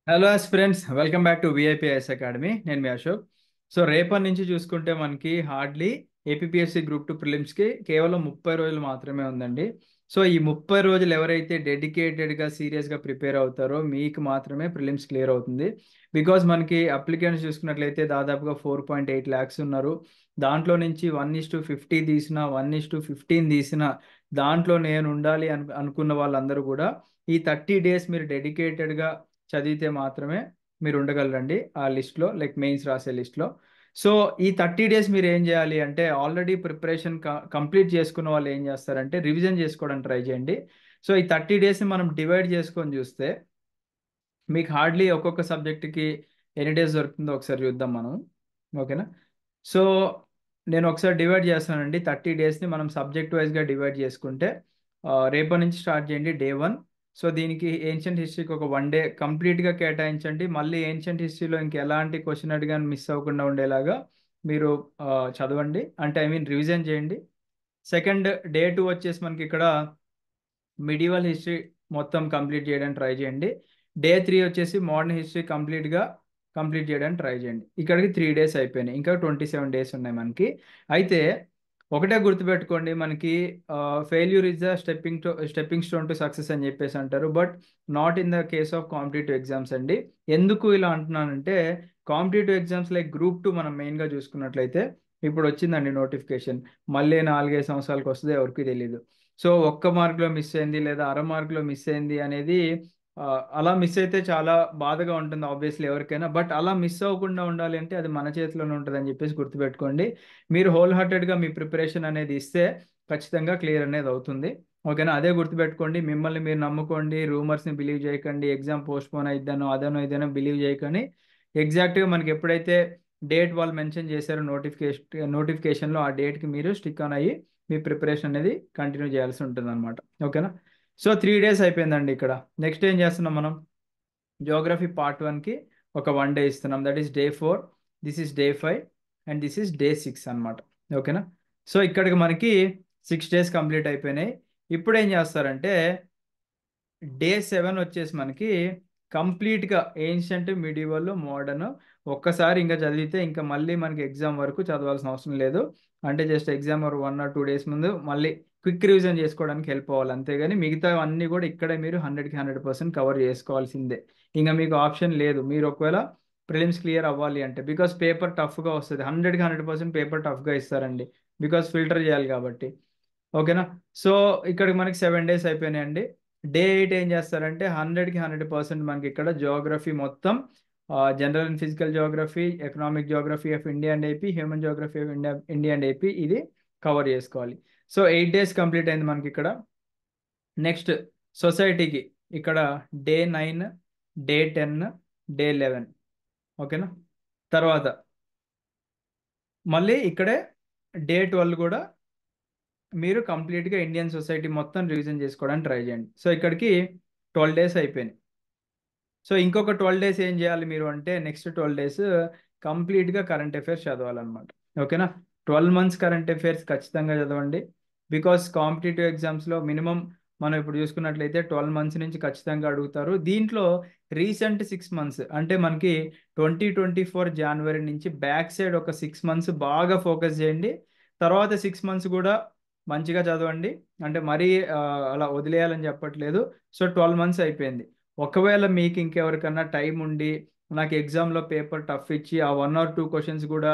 Hello friends, welcome back to VIPS academy. నేను మీ Ashok. So రేపటి నుంచి చూసుకుంటే మనకి హార్డ్లీ ఏపీఎస్సి గ్రూప్ 2 ప్రిలిమ్స్కి కేవలం 30 రోజులు మాత్రమే ఉందండి. సో ఈ 30 రోజులు ఎవరైతే డెడికేటెడ్గా సీరియస్గా ప్రిపేర్ అవుతారో మీకు మాత్రమే ప్రిలిమ్స్ క్లియర్ అవుతుంది. బికాజ్ మనకి అప్లికెంట్స్ చూసుకున్నట్లయితే దాదాపుగా 4.8 ల్యాక్స్ ఉన్నారు. దాంట్లో నుంచి 1:50 తీసిన 1:15 తీసిన దాంట్లో నేను ఉండాలి అనుకున్న వాళ్ళందరూ కూడా ఈ 30 డేస్ మీరు డెడికేటెడ్గా చదివితే మాత్రమే మీరు ఉండగలరండి ఆ లిస్ట్లో, లైక్ మెయిన్స్ రాసే లిస్ట్లో. సో ఈ 30 డేస్ మీరు ఏం చేయాలి అంటే ఆల్రెడీ ప్రిపరేషన్ కంప్లీట్ చేసుకున్న వాళ్ళు ఏం చేస్తారంటే రివిజన్ చేసుకోవడానికి ట్రై చేయండి. సో ఈ 30 డేస్ని మనం డివైడ్ చేసుకొని చూస్తే మీకు హార్డ్లీ ఒక్కొక్క సబ్జెక్ట్కి ఎన్ని డేస్ దొరుకుతుందో ఒకసారి చూద్దాం మనం. ఓకేనా? సో నేను ఒకసారి డివైడ్ చేస్తానండి. 30 డేస్ని మనం సబ్జెక్ట్ వైజ్గా డివైడ్ చేసుకుంటే రేపటి నుంచి స్టార్ట్ చేయండి డే 1. సో దీనికి ఏన్షియంట్ హిస్టరీకి ఒక 1 డే కంప్లీట్గా కేటాయించండి. మళ్ళీ ఏన్షియంట్ హిస్టరీలో ఇంక ఎలాంటి క్వశ్చన్ అడిగాని మిస్ అవ్వకుండా ఉండేలాగా మీరు చదవండి, అంటే ఐ మీన్ రివిజన్ చేయండి. సెకండ్ డే 2 వచ్చేసి మనకి ఇక్కడ మిడివల్ హిస్టరీ మొత్తం కంప్లీట్ చేయడానికి ట్రై చేయండి. డే 3 వచ్చేసి మోడర్న్ హిస్టరీ కంప్లీట్ చేయడానికి ట్రై చేయండి. ఇక్కడికి 3 డేస్ అయిపోయినాయి, ఇంకా 27 డేస్ ఉన్నాయి మనకి. అయితే ఒకటే గుర్తుపెట్టుకోండి, మనకి failure is the stepping stone to success అని చెప్పేసి అంటారు, but not in the case of competitive exams అండి. ఎందుకు ఇలా అంటున్నానంటే కాంపిటేటివ్ ఎగ్జామ్స్ లైక్ గ్రూప్ 2 మనం మెయిన్గా చూసుకున్నట్లయితే ఇప్పుడు వచ్చిందండి నోటిఫికేషన్. మళ్ళీ 4-5 సంవత్సరాలకు వస్తుందో ఎవరికి తెలియదు. సో ఒక్క మార్కులో మిస్ అయింది లేదా అర మార్కులో మిస్ అయింది అనేది అలా మిస్ అయితే చాలా బాధగా ఉంటుంది ఆబ్వియస్లీ ఎవరికైనా. బట్ అలా మిస్ అవ్వకుండా ఉండాలి అంటే అది మన చేతిలోనే ఉంటుంది అని చెప్పేసి గుర్తుపెట్టుకోండి. మీరు హోల్ హార్టెడ్గా మీ ప్రిపరేషన్ అనేది ఇస్తే ఖచ్చితంగా క్లియర్ అనేది అవుతుంది. ఓకేనా? అదే గుర్తుపెట్టుకోండి. మిమ్మల్ని మీరు నమ్ముకోండి, రూమర్స్ని బిలీవ్ చేయకండి, ఎగ్జామ్ పోస్ట్పోన్ అయిద్దనో అదనో ఇదనో బిలీవ్ చేయకండి. ఎగ్జాక్ట్గా మనకి ఎప్పుడైతే డేట్ వాళ్ళు మెన్షన్ చేశారో నోటిఫికేషన్లో ఆ డేట్కి మీరు స్టిక్ ఆన్ అయ్యి మీ ప్రిపరేషన్ అనేది కంటిన్యూ చేయాల్సి ఉంటుంది అనమాట. ఓకేనా? సో 3 డేస్ అయిపోయిందండి. ఇక్కడ నెక్స్ట్ ఏం చేస్తున్నాం మనం, జియోగ్రఫీ పార్ట్ 1కి ఒక 1 డే ఇస్తున్నాం. That is day 4, this is day 5 and this is day 6 అనమాట. ఓకేనా? సో ఇక్కడికి మనకి 6 డేస్ కంప్లీట్ అయిపోయినాయి. ఇప్పుడు ఏం చేస్తారంటే డే 7 వచ్చేసి మనకి కంప్లీట్గా ఏన్షియంట్, మిడివల్, మోడర్న్ ఒక్కసారి ఇంకా చదివితే ఇంకా మళ్ళీ మనకి ఎగ్జామ్ వరకు చదవాల్సిన అవసరం లేదు. అంటే జస్ట్ ఎగ్జామ్ 1 or 2 డేస్ ముందు మళ్ళీ క్విక్ రివిజన్ చేసుకోవడానికి హెల్ప్ అవ్వాలి, అంతేగాని మిగతా అన్నీ కూడా ఇక్కడే మీరు 100కి 100% కవర్ చేసుకోవాల్సిందే. ఇంకా మీకు ఆప్షన్ లేదు. మీరు ఒకవేళ ప్రిలిమ్స్ క్లియర్ అవ్వాలి అంటే, బికాస్ పేపర్ టఫ్గా వస్తుంది, 100కి 100% పేపర్ టఫ్గా ఇస్తారండి, బికాస్ ఫిల్టర్ చేయాలి కాబట్టి. ఓకేనా? సో ఇక్కడికి మనకి 7 డేస్ అయిపోయినాయండి. డే 8 ఏం చేస్తారంటే 100కి 100% మనకి ఇక్కడ జియోగ్రఫీ మొత్తం, general and physical Geography, economic Geography of India and AP, human Geography of India and AP ఇది కవర్ చేసుకోవాలి. సో 8 డేస్ కంప్లీట్ అయింది మనకి ఇక్కడ. నెక్స్ట్ సొసైటీకి ఇక్కడ డే 9, డే 10, డే 11. ఓకేనా? తర్వాత మళ్ళీ ఇక్కడే డే 12 కూడా మీరు కంప్లీట్గా ఇండియన్ సొసైటీ మొత్తం రివిజన్ చేసుకోవడానికి ట్రై చేయండి. సో ఇక్కడికి 12 డేస్ అయిపోయినాయి. సో ఇంకొక 12 డేస్ ఏం చేయాలి మీరు అంటే నెక్స్ట్ 12 డేస్ కంప్లీట్గా కరెంట్ అఫైర్స్ చదవాలన్నమాట. ఓకేనా? 12 మంత్స్ కరెంట్ అఫైర్స్ ఖచ్చితంగా చదవండి. బికాస్ కాంపిటేటివ్ ఎగ్జామ్స్లో మినిమం మనం ఇప్పుడు చూసుకున్నట్లయితే 12 మంత్స్ నుంచి ఖచ్చితంగా అడుగుతారు. దీంట్లో రీసెంట్ 6 మంత్స్ అంటే మనకి 2024 జనవరి నుంచి బ్యాక్ సైడ్ ఒక 6 మంత్స్ బాగా ఫోకస్ చేయండి. తర్వాత 6 మంత్స్ కూడా మంచిగా చదవండి. అంటే మరీ అలా వదిలేయాలని చెప్పట్లేదు. సో 12 మంత్స్ అయిపోయింది. ఒకవేళ మీకు ఇంకెవరికన్నా టైం ఉండి నాకు ఎగ్జామ్లో పేపర్ టఫ్ ఇచ్చి ఆ 1 or 2 క్వశ్చన్స్ కూడా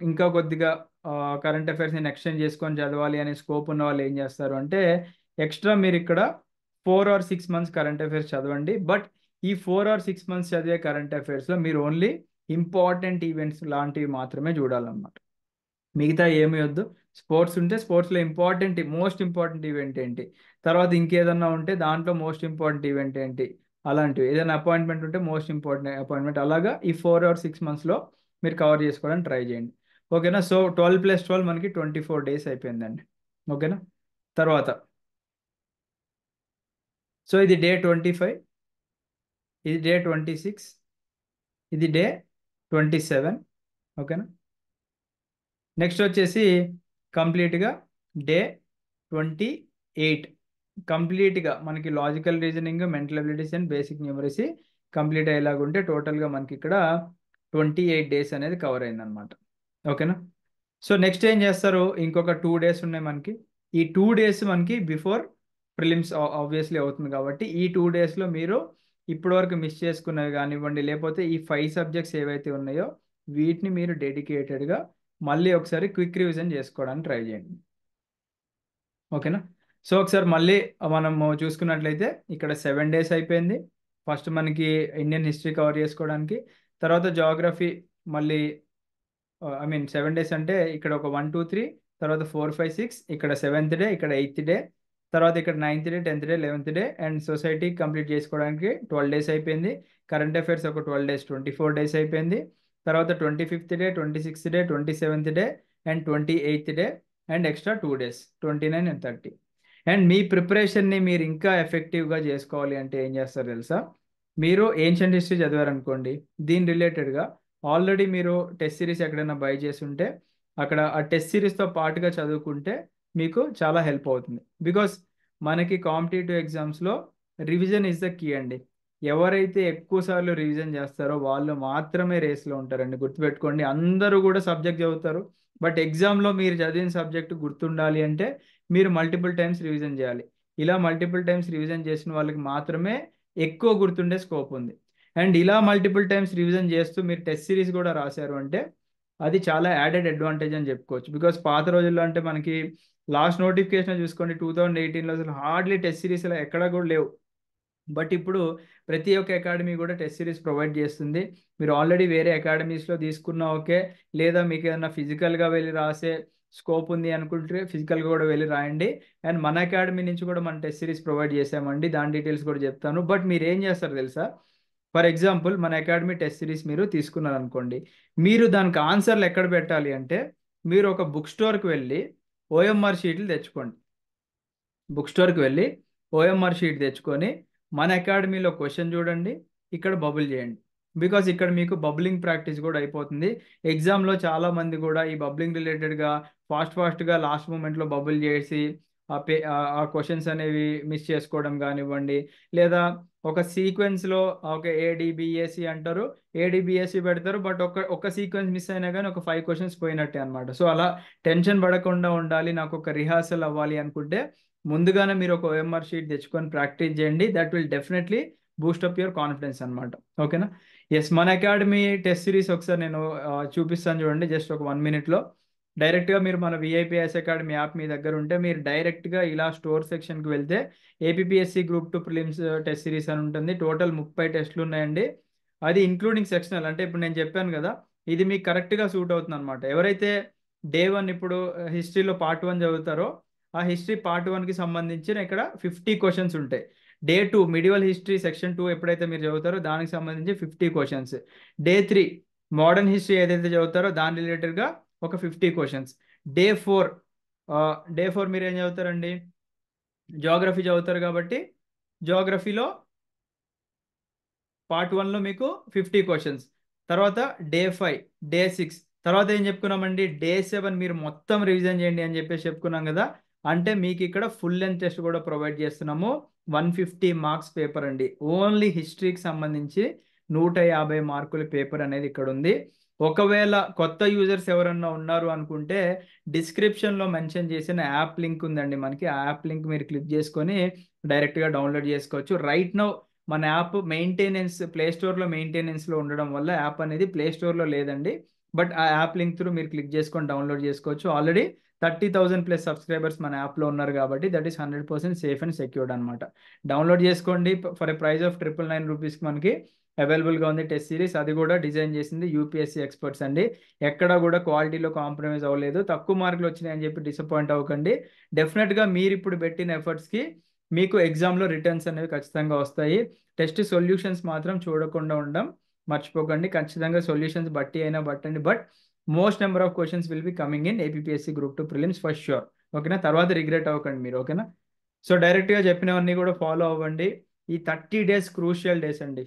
ఇంకా కొద్దిగా కరెంట్ అఫైర్స్ నేను ఎక్స్టెండ్ చేసుకొని చదవాలి అనే స్కోప్ ఉన్న వాళ్ళు ఏం చేస్తారు అంటే ఎక్స్ట్రా మీరు ఇక్కడ 4 or 6 మంత్స్ కరెంట్ అఫైర్స్ చదవండి. బట్ ఈ 4 or 6 మంత్స్ చదివే కరెంట్ అఫైర్స్లో మీరు ఓన్లీ ఇంపార్టెంట్ ఈవెంట్స్ లాంటివి మాత్రమే చూడాలన్నమాట. మిగతా ఏమి వద్దు. స్పోర్ట్స్ ఉంటే స్పోర్ట్స్లో మోస్ట్ ఇంపార్టెంట్ ఈవెంట్ ఏంటి, తర్వాత ఇంకేదన్నా ఉంటే దాంట్లో మోస్ట్ ఇంపార్టెంట్ ఈవెంట్ ఏంటి, అలాంటివి ఏదైనా అపాయింట్మెంట్ ఉంటే మోస్ట్ ఇంపార్టెంట్ అపాయింట్మెంట్, అలాగా ఈ 4 or 6 మంత్స్లో మీరు కవర్ చేసుకోవడానికి ట్రై చేయండి. ఓకేనా? సో 12 + 12 మనకి 24 డేస్ అయిపోయిందండి. ఓకేనా? తర్వాత సో ఇది డే 25, ఇది డే 26, ఇది డే 27. ఓకేనా? నెక్స్ట్ వచ్చేసి కంప్లీట్గా డే 28 కంప్లీట్గా మనకి logical reasoning, mental abilities and basic numeracy complete అయ్యేలాగా ఉంటే టోటల్గా మనకి ఇక్కడ 28 డేస్ అనేది కవర్ అయిందనమాట. ఓకేనా. సో నెక్స్ట్ ఏం చేస్తారు, ఇంకొక 2 డేస్ ఉన్నాయి మనకి. ఈ 2 డేస్ మనకి బిఫోర్ ప్రిలిమ్స్ ఆబ్వియస్లీ అవుతుంది కాబట్టి ఈ 2 డేస్లో మీరు ఇప్పటివరకు మిస్ చేసుకున్నవి కానివ్వండి, లేకపోతే ఈ 5 సబ్జెక్ట్స్ ఏవైతే ఉన్నాయో వీటిని మీరు డెడికేటెడ్గా మళ్ళీ ఒకసారి క్విక్ రివిజన్ చేసుకోవడానికి ట్రై చేయండి. ఓకేనా. సో ఒకసారి మళ్ళీ మనము చూసుకున్నట్లయితే ఇక్కడ 7 డేస్ అయిపోయింది. ఫస్ట్ మనకి ఇండియన్ హిస్టరీ కవర్ చేసుకోవడానికి, తర్వాత జాగ్రఫీ మళ్ళీ ఐ మీన్ 7 డేస్ అంటే ఇక్కడ ఒక 1 2 3, తర్వాత 4 5 6, ఇక్కడ 7th డే, ఇక్కడ 8th డే, తర్వాత ఇక్కడ 9th day, 10th day, 11th day, and society complete చేసుకోవడానికి 12 డేస్ అయిపోయింది. కరెంట్ అఫైర్స్ ఒక 12 డేస్, 24 డేస్ అయిపోయింది. తర్వాత 25th day, 26th day, 27th day, and 28th day, and extra 2 days 29 and 30. And మీ ప్రిపరేషన్ని మీరు ఇంకా ఎఫెక్టివ్గా చేసుకోవాలి అంటే ఏం చేస్తారు తెలుసా, మీరు ఏన్షియంట్ హిస్టరీ చదివారనుకోండి, దీని రిలేటెడ్గా ఆల్రెడీ మీరు టెస్ట్ సిరీస్ ఎక్కడైనా బై చేసి ఉంటే అక్కడ ఆ టెస్ట్ సిరీస్తో పాటుగా చదువుకుంటే మీకు చాలా హెల్ప్ అవుతుంది. బికాస్ మనకి కాంపిటేటివ్ ఎగ్జామ్స్లో రివిజన్ ఇస్ ద కీ అండి. ఎవరైతే ఎక్కువ సార్లు రివిజన్ చేస్తారో వాళ్ళు మాత్రమే రేస్లో ఉంటారండి, గుర్తుపెట్టుకోండి. అందరూ కూడా సబ్జెక్ట్ చదువుతారు, బట్ ఎగ్జామ్లో మీరు చదివిన సబ్జెక్ట్ గుర్తుండాలి అంటే మీరు మల్టిపుల్ టైమ్స్ రివిజన్ చేయాలి. ఇలా మల్టిపుల్ టైమ్స్ రివిజన్ చేసిన వాళ్ళకి మాత్రమే ఎక్కువ గుర్తుండే స్కోప్ ఉంది. అండ్ ఇలా మల్టిపుల్ టైమ్స్ రివిజన్ చేస్తూ మీరు టెస్ట్ సిరీస్ కూడా రాశారు అంటే అది చాలా యాడెడ్ అడ్వాంటేజ్ అని చెప్పుకోవచ్చు. బికాస్ పాత రోజుల్లో అంటే మనకి లాస్ట్ నోటిఫికేషన్ చూసుకోండి 2018లో అసలు హార్డ్లీ టెస్ట్ సిరీస్ ఎక్కడ కూడా లేవు. బట్ ఇప్పుడు ప్రతి ఒక్క అకాడమీ కూడా టెస్ట్ సిరీస్ ప్రొవైడ్ చేస్తుంది. మీరు ఆల్రెడీ వేరే అకాడమీస్లో తీసుకున్నా ఓకే, లేదా మీకు ఏదైనా ఫిజికల్గా వెళ్ళి రాసే స్కోప్ ఉంది అనుకుంటే ఫిజికల్గా కూడా వెళ్ళి రాయండి. అండ్ మన అకాడమీ నుంచి కూడా మన టెస్ట్ సిరీస్ ప్రొవైడ్ చేసామండి, దాని డీటెయిల్స్ కూడా చెప్తాను. బట్ మీరు ఏం చేస్తారు తెలుసా, ఫర్ ఎగ్జాంపుల్ మన అకాడమీ టెస్ట్ సిరీస్ మీరు తీసుకున్నారనుకోండి, మీరు దానికి ఆన్సర్లు ఎక్కడ పెట్టాలి అంటే మీరు ఒక బుక్ స్టోర్కి వెళ్ళి ఓఎంఆర్ షీట్లు తెచ్చుకోండి. బుక్ స్టోర్కి వెళ్ళి ఓఎంఆర్ షీట్ తెచ్చుకొని మన అకాడమీలో క్వశ్చన్ చూడండి, ఇక్కడ బబుల్ చేయండి. బికాస్ ఇక్కడ మీకు బబ్లింగ్ ప్రాక్టీస్ కూడా అయిపోతుంది. ఎగ్జామ్లో చాలామంది కూడా ఈ బబ్లింగ్ రిలేటెడ్గా ఫాస్ట్గా లాస్ట్ మూమెంట్లో బబుల్ చేసి ఆ క్వశ్చన్స్ అనేవి మిస్ చేసుకోవడం కానివ్వండి, లేదా ఒక సీక్వెన్స్లో ఒక ఏడిబిఎస్సి అంటారు, ఏడిబిఎస్సి పెడతారు, బట్ ఒక సీక్వెన్స్ మిస్ అయినా కానీ ఒక 5 క్వశ్చన్స్ పోయినట్టే అనమాట. సో అలా టెన్షన్ పడకుండా ఉండాలి, నాకు ఒక రిహార్సల్ అవ్వాలి అనుకుంటే ముందుగానే మీరు ఒక ఓఎంఆర్ షీట్ తెచ్చుకొని ప్రాక్టీస్ చేయండి. That will definitely Boost up your confidence అనమాట. ఓకేనా. ఎస్, మన అకాడమీ టెస్ట్ సిరీస్ ఒకసారి నేను చూపిస్తాను చూడండి, జస్ట్ ఒక 1 minute డైరెక్ట్గా మీరు మన విఐపిఎస్ అకాడమీ యాప్ మీ దగ్గర ఉంటే మీరు డైరెక్ట్గా ఇలా స్టోర్ సెక్షన్కి వెళ్తే APSC group 2 prelims test series అని ఉంటుంది. టోటల్ 30 టెస్టులు ఉన్నాయండి, అది ఇంక్లూడింగ్ సెక్షనల్. అంటే ఇప్పుడు నేను చెప్పాను కదా, ఇది మీకు కరెక్ట్గా సూట్ అవుతుంది అనమాట. ఎవరైతే డే 1 ఇప్పుడు హిస్టరీలో పార్ట్ 1 చదువుతారో ఆ హిస్టరీ పార్ట్ 1కి సంబంధించిన ఇక్కడ 50 క్వశ్చన్స్ ఉంటాయి. డే 2 మిడివల్ హిస్టరీ సెక్షన్ 2 ఎప్పుడైతే మీరు చదువుతారో దానికి సంబంధించి 50 క్వశ్చన్స్. డే 3 మోడర్న్ హిస్టరీ ఏదైతే చదువుతారో దాని రిలేటెడ్గా ఒక 50 క్వశ్చన్స్. డే 4 మీరు ఏం చదువుతారండి, జాగ్రఫీ చదువుతారు కాబట్టి జాగ్రఫీలో పార్ట్ 1లో మీకు 50 క్వశ్చన్స్. తర్వాత డే 5, డే 6, తర్వాత ఏం చెప్పుకున్నామండి, డే 7 మీరు మొత్తం రివిజన్ చేయండి అని చెప్పేసి చెప్పుకున్నాం కదా. అంటే మీకు ఇక్కడ ఫుల్ లెంత్ టెస్ట్ కూడా ప్రొవైడ్ చేస్తున్నాము. 150 మార్క్స్ పేపర్ అండి, ఓన్లీ హిస్టరీకి సంబంధించి 150 మార్కుల పేపర్ అనేది ఇక్కడ ఉంది. ఒకవేళ కొత్త యూజర్స్ ఎవరన్నా ఉన్నారు అనుకుంటే డిస్క్రిప్షన్లో మెన్షన్ చేసిన యాప్ లింక్ ఉందండి మనకి, ఆ యాప్ లింక్ మీరు క్లిక్ చేసుకొని డైరెక్ట్గా డౌన్లోడ్ చేసుకోవచ్చు. రైట్ నౌ మన యాప్ ప్లే స్టోర్లో మెయింటెనెన్స్లో ఉండడం వల్ల యాప్ అనేది ప్లే స్టోర్లో లేదండి. బట్ ఆ యాప్ లింక్ త్రూ మీరు క్లిక్ చేసుకొని డౌన్లోడ్ చేసుకోవచ్చు. ఆల్రెడీ 30,000+ సబ్స్క్రైబర్స్ మన యాప్లో ఉన్నారు కాబట్టి that is 100% safe and secured అనమాట. డౌన్లోడ్ చేసుకోండి. ఫర్ ఎ ప్రైస్ ఆఫ్ 999 రూపీస్కి మనకి అవైలబుల్గా ఉంది టెస్ట్ సిరీస్. అది కూడా డిజైన్ చేసింది యూపీఎస్సీ ఎక్స్పర్ట్స్ అండి. ఎక్కడ కూడా క్వాలిటీలో కాంప్రమైజ్ అవ్వలేదు. తక్కువ మార్కులు వచ్చినాయని చెప్పి డిసప్పాయింట్ అవ్వకండి. డెఫినెట్గా మీరు ఇప్పుడు పెట్టిన ఎఫర్ట్స్కి మీకు ఎగ్జామ్లో రిటర్న్స్ అనేవి ఖచ్చితంగా వస్తాయి. టెస్ట్ సొల్యూషన్స్ మాత్రం చూడకుండా ఉండడం మర్చిపోకండి. ఖచ్చితంగా సొల్యూషన్స్ బట్టి అయినా పట్టండి. But most number of questions will be coming in APSC group 2 prelims for sure. ఓకేనా. తర్వాత రిగ్రెట్ అవ్వకండి మీరు. ఓకేనా. సో డైరెక్ట్గా చెప్పినవన్నీ కూడా ఫాలో అవ్వండి. ఈ 30 డేస్ క్రూషియల్ డేస్ అండి,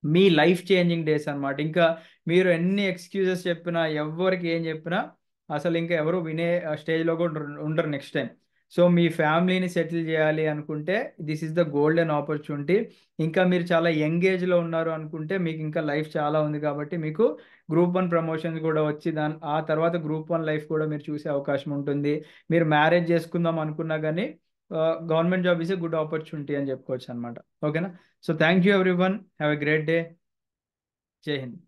మీ లైఫ్ చేంజింగ్ డేస్ అనమాట. ఇంకా మీరు ఎన్ని ఎక్స్క్యూజెస్ చెప్పినా, ఎవరికి ఏం చెప్పినా అసలు ఇంకా ఎవరు వినే స్టేజ్లో కూడా ఉండరు నెక్స్ట్ టైం. సో మీ ఫ్యామిలీని సెటిల్ చేయాలి అనుకుంటే this is the golden opportunity. ఇంకా మీరు చాలా యంగ్ ఏజ్లో ఉన్నారు అనుకుంటే మీకు ఇంకా లైఫ్ చాలా ఉంది కాబట్టి మీకు గ్రూప్ 1 ప్రమోషన్స్ కూడా వచ్చి ఆ తర్వాత గ్రూప్ 1 లైఫ్ కూడా మీరు చూసే అవకాశం ఉంటుంది. మీరు మ్యారేజ్ చేసుకుందాం అనుకున్నా కానీ government job is a good opportunity అని చెప్పుకోవచ్చు అనమాట. ఓకేనా? So thank you every one, have a great day. జై హింద్.